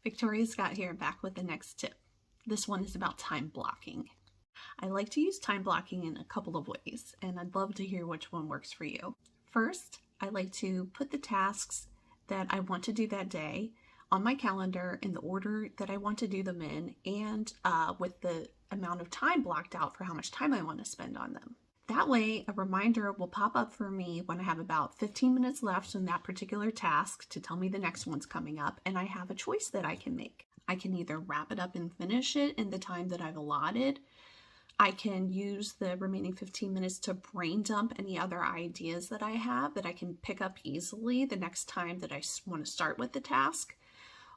Victoria Scott here, back with the next tip. This one is about time blocking. I like to use time blocking in a couple of ways, and I'd love to hear which one works for you. First, I like to put the tasks that I want to do that day on my calendar in the order that I want to do them in, and with the amount of time blocked out for how much time I want to spend on them. That way, a reminder will pop up for me when I have about 15 minutes left in that particular task to tell me the next one's coming up, and I have a choice that I can make. I can either wrap it up and finish it in the time that I've allotted. I can use the remaining 15 minutes to brain dump any other ideas that I have that I can pick up easily the next time that I want to start with the task.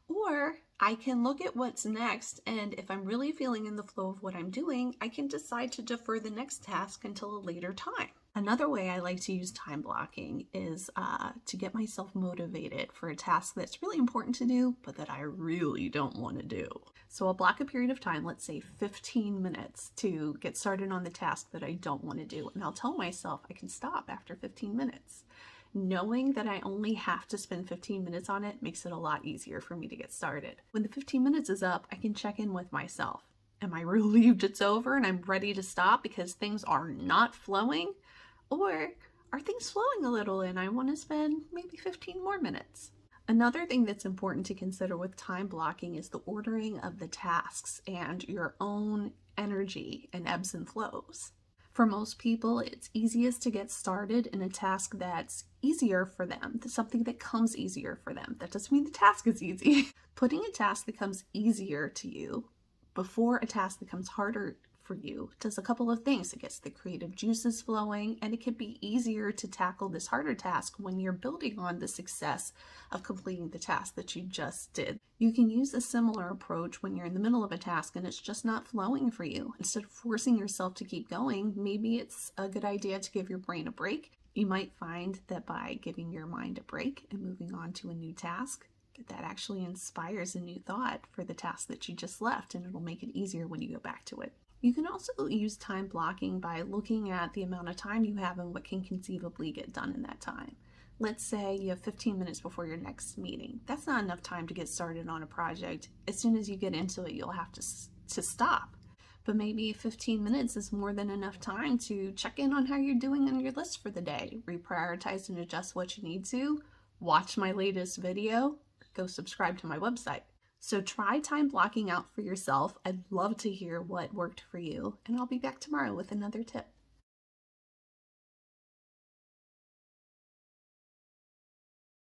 Or I can look at what's next, and if I'm really feeling in the flow of what I'm doing, I can decide to defer the next task until a later time. Another way I like to use time blocking is to get myself motivated for a task that's really important to do, but that I really don't want to do. So I'll block a period of time, let's say 15 minutes, to get started on the task that I don't want to do. And I'll tell myself I can stop after 15 minutes. Knowing that I only have to spend 15 minutes on it makes it a lot easier for me to get started. When the 15 minutes is up, I can check in with myself. Am I relieved it's over and I'm ready to stop because things are not flowing? Or are things flowing a little and I want to spend maybe 15 more minutes? Another thing that's important to consider with time blocking is the ordering of the tasks and your own energy and ebbs and flows. For most people, it's easiest to get started in a task that's easier for them, something that comes easier for them. That doesn't mean the task is easy. Putting a task that comes easier to you before a task that comes harder for you does a couple of things. It gets the creative juices flowing, and it can be easier to tackle this harder task when you're building on the success of completing the task that you just did. You can use a similar approach when you're in the middle of a task and it's just not flowing for you. Instead of forcing yourself to keep going, maybe it's a good idea to give your brain a break. You might find that by giving your mind a break and moving on to a new task, that actually inspires a new thought for the task that you just left, and it'll make it easier when you go back to it. You can also use time blocking by looking at the amount of time you have and what can conceivably get done in that time. Let's say you have 15 minutes before your next meeting. That's not enough time to get started on a project. As soon as you get into it, you'll have to stop. But maybe 15 minutes is more than enough time to check in on how you're doing on your list for the day, reprioritize and adjust what you need to, watch my latest video, go subscribe to my website. So try time blocking out for yourself. I'd love to hear what worked for you, and I'll be back tomorrow with another tip.